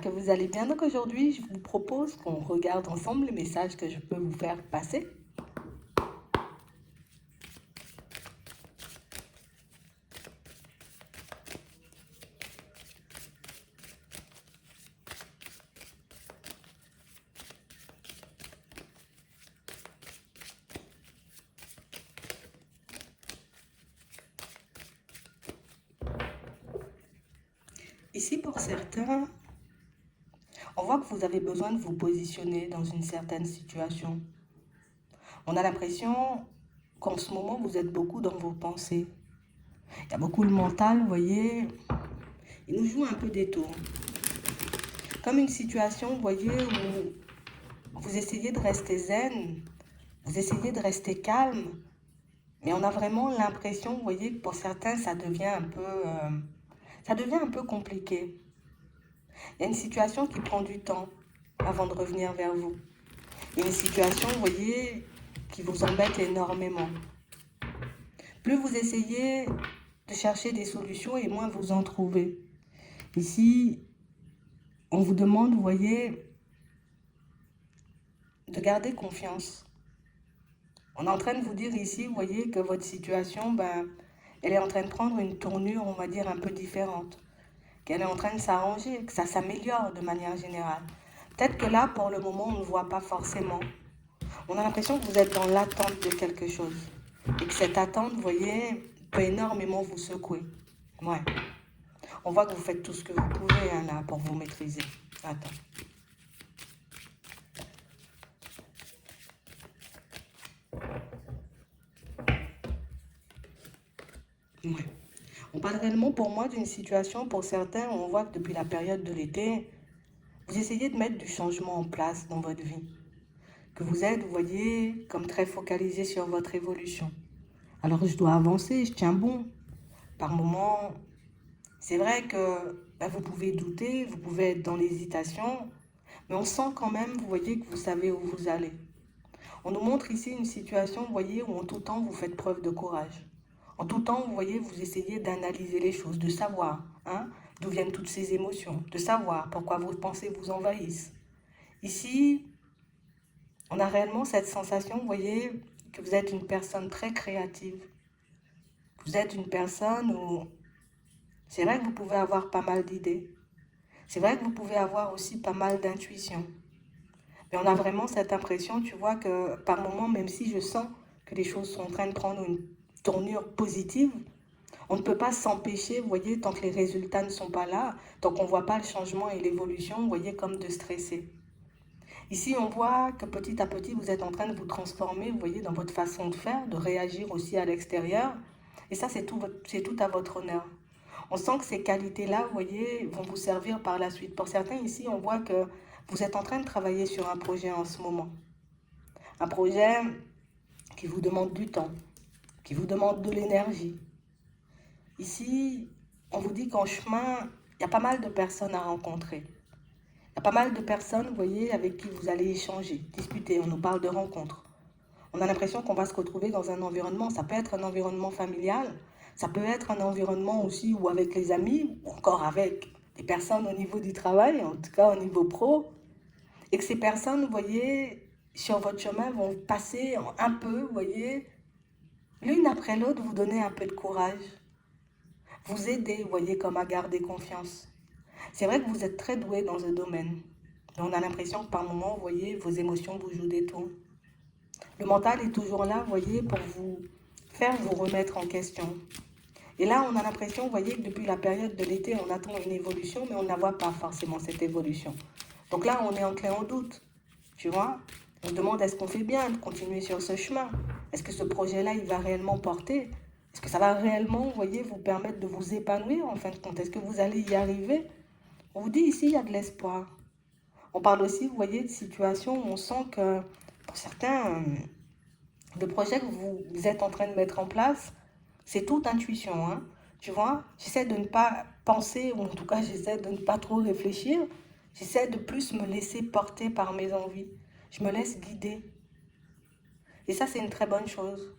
j'espère que vous allez bien. Donc aujourd'hui, je vous propose qu'on regarde ensemble les messages que je peux vous faire passer. Ici, pour certains, on voit que vous avez besoin de vous positionner dans une certaine situation. On a l'impression qu'en ce moment, vous êtes beaucoup dans vos pensées. Il y a beaucoup le mental, vous voyez, il nous joue un peu des tours. Comme une situation, vous voyez, où vous essayez de rester zen, vous essayez de rester calme, mais on a vraiment l'impression, vous voyez, que pour certains, ça devient un peu compliqué. Il y a une situation qui prend du temps avant de revenir vers vous. Il y a une situation, vous voyez, qui vous embête énormément. Plus vous essayez de chercher des solutions et moins vous en trouvez. Ici, on vous demande, vous voyez, de garder confiance. On est en train de vous dire ici, vous voyez, que votre situation, elle est en train de prendre une tournure, on va dire, un peu différente. Qu'elle est en train de s'arranger, que ça s'améliore de manière générale. Peut-être que là, pour le moment, on ne voit pas forcément. On a l'impression que vous êtes dans l'attente de quelque chose. Et que cette attente, vous voyez, peut énormément vous secouer. Ouais. On voit que vous faites tout ce que vous pouvez hein, là pour vous maîtriser. Attends. Ouais. On parle réellement pour moi d'une situation, pour certains, où on voit que depuis la période de l'été, vous essayez de mettre du changement en place dans votre vie. Que vous êtes, vous voyez, comme très focalisé sur votre évolution. Alors je dois avancer, je tiens bon. Par moments, c'est vrai que vous pouvez douter, vous pouvez être dans l'hésitation, mais on sent quand même, vous voyez, que vous savez où vous allez. On nous montre ici une situation, vous voyez, où en tout temps, vous faites preuve de courage. En tout temps, vous voyez, vous essayez d'analyser les choses, de savoir d'où viennent toutes ces émotions, de savoir pourquoi vos pensées vous envahissent. Ici, on a réellement cette sensation, vous voyez, que vous êtes une personne très créative. Vous êtes une personne où c'est vrai que vous pouvez avoir pas mal d'idées. C'est vrai que vous pouvez avoir aussi pas mal d'intuition. Mais on a vraiment cette impression, tu vois, que par moments, même si je sens que les choses sont en train de prendre une tournure positive, on ne peut pas s'empêcher, vous voyez, tant que les résultats ne sont pas là, tant qu'on ne voit pas le changement et l'évolution, vous voyez, comme de stresser. Ici, on voit que petit à petit, vous êtes en train de vous transformer, vous voyez, dans votre façon de faire, de réagir aussi à l'extérieur. Et ça, c'est tout à votre honneur. On sent que ces qualités-là, vous voyez, vont vous servir par la suite. Pour certains ici, on voit que vous êtes en train de travailler sur un projet en ce moment. Un projet qui vous demande du temps, qui vous demande de l'énergie. Ici, on vous dit qu'en chemin, il y a pas mal de personnes à rencontrer. Il y a pas mal de personnes, vous voyez, avec qui vous allez échanger, discuter. On nous parle de rencontres. On a l'impression qu'on va se retrouver dans un environnement. Ça peut être un environnement familial, ça peut être un environnement aussi ou avec les amis, ou encore avec des personnes au niveau du travail, en tout cas au niveau pro. Et que ces personnes, vous voyez, sur votre chemin vont passer un peu, vous voyez, l'une après l'autre, vous donner un peu de courage. Vous aider, vous voyez, comme à garder confiance. C'est vrai que vous êtes très doué dans ce domaine. Mais on a l'impression que par moments, vous voyez, vos émotions vous jouent des tours. Le mental est toujours là, vous voyez, pour vous faire vous remettre en question. Et là, on a l'impression, vous voyez, que depuis la période de l'été, on attend une évolution, mais on ne voit pas forcément cette évolution. Donc là, on est enclin en doute, tu vois. On se demande, est-ce qu'on fait bien de continuer sur ce chemin? Est-ce que ce projet-là, il va réellement porter? Est-ce que ça va réellement, vous voyez, vous permettre de vous épanouir, en fin de compte? Est-ce que vous allez y arriver? On vous dit ici, il y a de l'espoir. On parle aussi, vous voyez, de situations où on sent que, pour certains, le projet que vous êtes en train de mettre en place, c'est toute intuition, hein. Tu vois, j'essaie de ne pas penser, ou en tout cas, j'essaie de ne pas trop réfléchir. J'essaie de plus me laisser porter par mes envies. Je me laisse guider. Et ça, c'est une très bonne chose.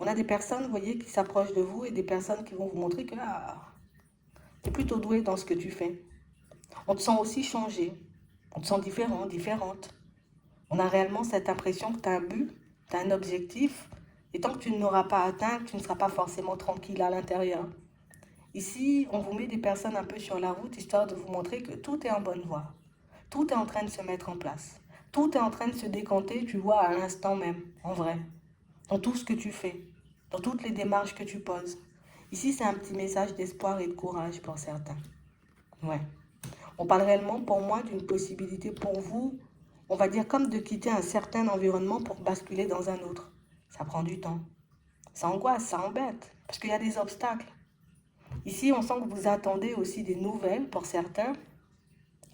On a des personnes, vous voyez, qui s'approchent de vous et des personnes qui vont vous montrer que tu es plutôt doué dans ce que tu fais. On te sent aussi changé. On te sent différent, différente. On a réellement cette impression que tu as un but, tu as un objectif. Et tant que tu ne l'auras pas atteint, tu ne seras pas forcément tranquille à l'intérieur. Ici, on vous met des personnes un peu sur la route, histoire de vous montrer que tout est en bonne voie. Tout est en train de se mettre en place. Tout est en train de se décanter, tu vois, à l'instant même, en vrai. Dans tout ce que tu fais, dans toutes les démarches que tu poses. Ici, c'est un petit message d'espoir et de courage pour certains. Ouais. On parle réellement pour moi d'une possibilité pour vous, on va dire comme de quitter un certain environnement pour basculer dans un autre. Ça prend du temps. Ça angoisse, ça embête, parce qu'il y a des obstacles. Ici, on sent que vous attendez aussi des nouvelles pour certains,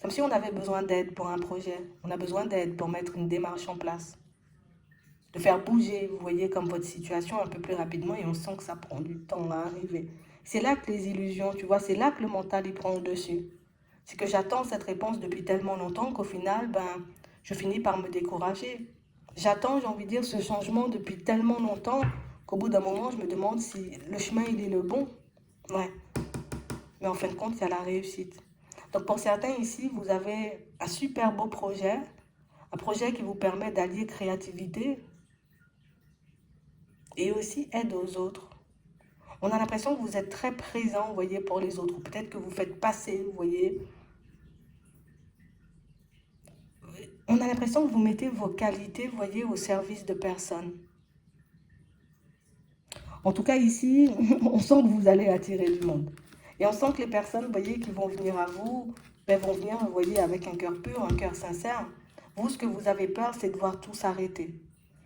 comme si on avait besoin d'aide pour un projet. On a besoin d'aide pour mettre une démarche en place. De faire bouger, vous voyez, comme votre situation un peu plus rapidement et on sent que ça prend du temps à arriver. C'est là que les illusions, tu vois, c'est là que le mental y prend le dessus. C'est que j'attends cette réponse depuis tellement longtemps qu'au final, je finis par me décourager. J'attends, j'ai envie de dire, ce changement depuis tellement longtemps qu'au bout d'un moment, je me demande si le chemin, il est le bon. Ouais. Mais en fin de compte, il y a la réussite. Donc pour certains ici, vous avez un super beau projet, un projet qui vous permet d'allier créativité et aussi aide aux autres. On a l'impression que vous êtes très présent, vous voyez, pour les autres. Ou peut-être que vous faites passer, vous voyez. On a l'impression que vous mettez vos qualités, vous voyez, au service de personnes. En tout cas, ici, on sent que vous allez attirer du monde. Et on sent que les personnes, vous voyez, qui vont venir à vous, vont venir, vous voyez, avec un cœur pur, un cœur sincère. Vous, ce que vous avez peur, c'est de voir tout s'arrêter.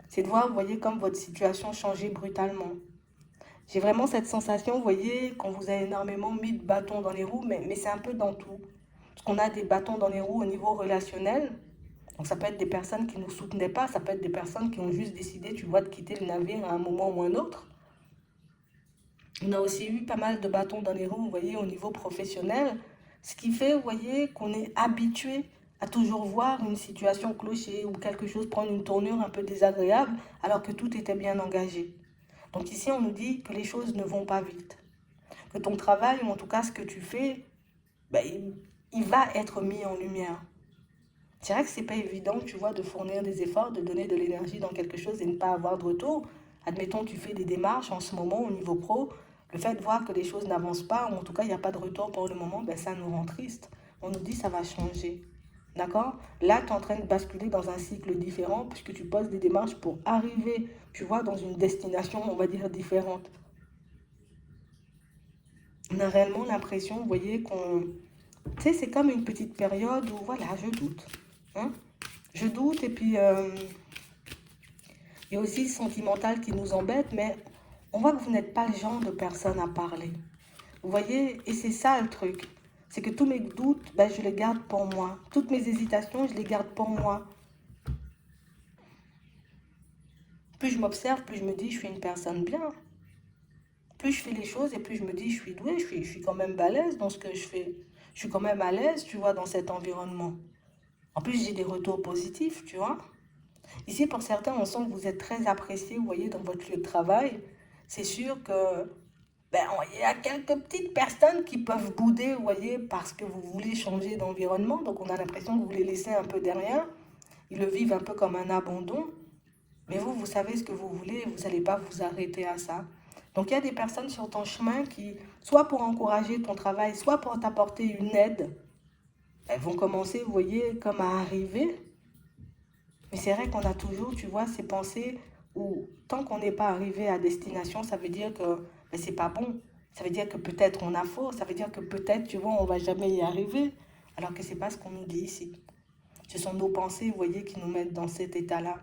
C'est de voir, vous voyez, comme votre situation changer brutalement. J'ai vraiment cette sensation, vous voyez, qu'on vous a énormément mis de bâtons dans les roues, mais c'est un peu dans tout. Parce qu'on a des bâtons dans les roues au niveau relationnel. Donc ça peut être des personnes qui ne nous soutenaient pas, ça peut être des personnes qui ont juste décidé, tu vois, de quitter le navire à un moment ou un autre. On a aussi eu pas mal de bâtons dans les roues, vous voyez, au niveau professionnel. Ce qui fait, vous voyez, qu'on est habitué à toujours voir une situation clocher ou quelque chose prendre une tournure un peu désagréable alors que tout était bien engagé. Donc ici, on nous dit que les choses ne vont pas vite. Que ton travail, ou en tout cas ce que tu fais, il va être mis en lumière. C'est vrai que c'est pas évident, tu vois, de fournir des efforts, de donner de l'énergie dans quelque chose et ne pas avoir de retour. Admettons, tu fais des démarches en ce moment au niveau pro. Le fait de voir que les choses n'avancent pas, ou en tout cas, il n'y a pas de retour pour le moment, ça nous rend triste. On nous dit ça va changer. D'accord? Là, tu es en train de basculer dans un cycle différent puisque tu poses des démarches pour arriver, tu vois, dans une destination, on va dire, différente. On a réellement l'impression, vous voyez, qu'on... Tu sais, c'est comme une petite période où, voilà, je doute. Hein? Je doute et puis il y a aussi le sentimental qui nous embête, mais on voit que vous n'êtes pas le genre de personne à parler. Vous voyez, et c'est ça le truc. C'est que tous mes doutes, je les garde pour moi. Toutes mes hésitations, je les garde pour moi. Plus je m'observe, plus je me dis, je suis une personne bien. Plus je fais les choses et plus je me dis, je suis douée, je suis quand même balèze dans ce que je fais. Je suis quand même à l'aise, tu vois, dans cet environnement. En plus, j'ai des retours positifs, tu vois. Ici, pour certains, on sent que vous êtes très apprécié, vous voyez, dans votre lieu de travail. C'est sûr que il y a quelques petites personnes qui peuvent bouder, vous voyez, parce que vous voulez changer d'environnement. Donc, on a l'impression que vous les laissez un peu derrière. Ils le vivent un peu comme un abandon. Mais vous, vous savez ce que vous voulez et vous n'allez pas vous arrêter à ça. Donc, il y a des personnes sur ton chemin qui, soit pour encourager ton travail, soit pour t'apporter une aide, elles vont commencer, vous voyez, comme à arriver. Mais c'est vrai qu'on a toujours, tu vois, ces pensées où tant qu'on n'est pas arrivé à destination, ça veut dire que c'est pas bon. Ça veut dire que peut-être on a faux, ça veut dire que peut-être, tu vois, on va jamais y arriver. Alors que c'est pas ce qu'on nous dit ici. Ce sont nos pensées, vous voyez, qui nous mettent dans cet état-là.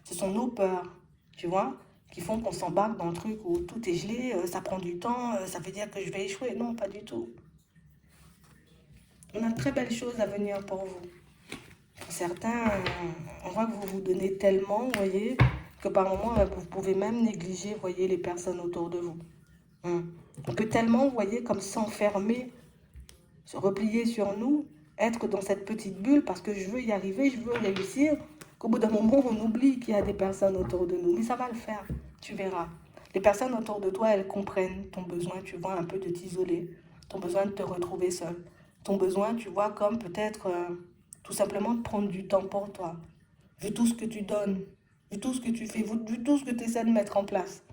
Ce sont nos peurs, tu vois, qui font qu'on s'embarque dans le truc où tout est gelé, ça prend du temps, ça veut dire que je vais échouer. Non, pas du tout. On a de très belles choses à venir pour vous. Pour certains, on voit que vous vous donnez tellement, vous voyez, que par moments, vous pouvez même négliger, vous voyez, les personnes autour de vous. On peut tellement, vous voyez, comme s'enfermer, se replier sur nous, être dans cette petite bulle parce que je veux y arriver, je veux réussir, qu'au bout d'un moment, on oublie qu'il y a des personnes autour de nous. Mais ça va le faire, tu verras. Les personnes autour de toi, elles comprennent ton besoin, tu vois, un peu de t'isoler, ton besoin de te retrouver seul. ton besoin, tu vois, comme peut-être tout simplement de prendre du temps pour toi, vu tout ce que tu donnes, vu tout ce que tu fais, vu tout ce que tu essaies de mettre en place.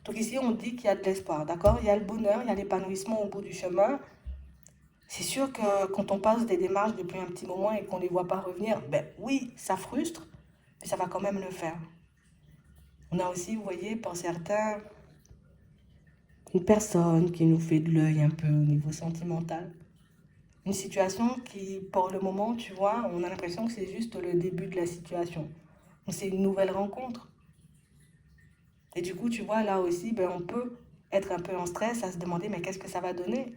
Donc ici, on dit qu'il y a de l'espoir, d'accord? Il y a le bonheur, il y a l'épanouissement au bout du chemin. C'est sûr que quand on passe des démarches depuis un petit moment et qu'on ne les voit pas revenir, ben oui, ça frustre, mais ça va quand même le faire. On a aussi, vous voyez, pour certains, une personne qui nous fait de l'œil un peu au niveau sentimental. Une situation qui, pour le moment, tu vois, on a l'impression que c'est juste le début de la situation. C'est une nouvelle rencontre. Et du coup, tu vois, là aussi, ben, on peut être un peu en stress à se demander, mais qu'est-ce que ça va donner?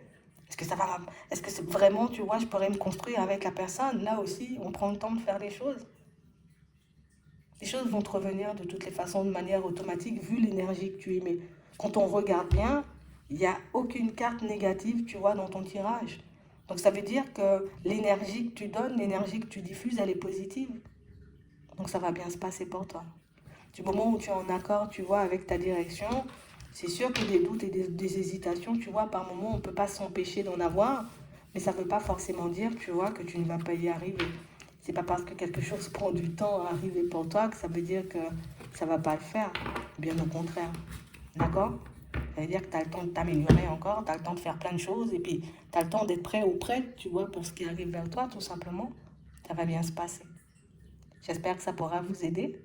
Est-ce que c'est vraiment, tu vois, je pourrais me construire avec la personne? Là aussi, on prend le temps de faire les choses. Les choses vont te revenir de toutes les façons de manière automatique vu l'énergie que tu émets. Quand on regarde bien, il n'y a aucune carte négative, tu vois, dans ton tirage. Donc ça veut dire que l'énergie que tu donnes, l'énergie que tu diffuses, elle est positive. Donc ça va bien se passer pour toi. Du moment où tu es en accord, tu vois, avec ta direction, c'est sûr que des doutes et des hésitations, tu vois, par moment, on ne peut pas s'empêcher d'en avoir, mais ça ne veut pas forcément dire, tu vois, que tu ne vas pas y arriver. C'est pas parce que quelque chose prend du temps à arriver pour toi que ça veut dire que ça ne va pas le faire. Bien au contraire. D'accord? Ça veut dire que tu as le temps de t'améliorer encore, tu as le temps de faire plein de choses, et puis tu as le temps d'être prêt ou prête, tu vois, pour ce qui arrive vers toi, tout simplement. Ça va bien se passer. J'espère que ça pourra vous aider.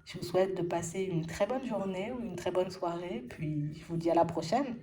Je vous souhaite de passer une très bonne journée ou une très bonne soirée, puis je vous dis à la prochaine.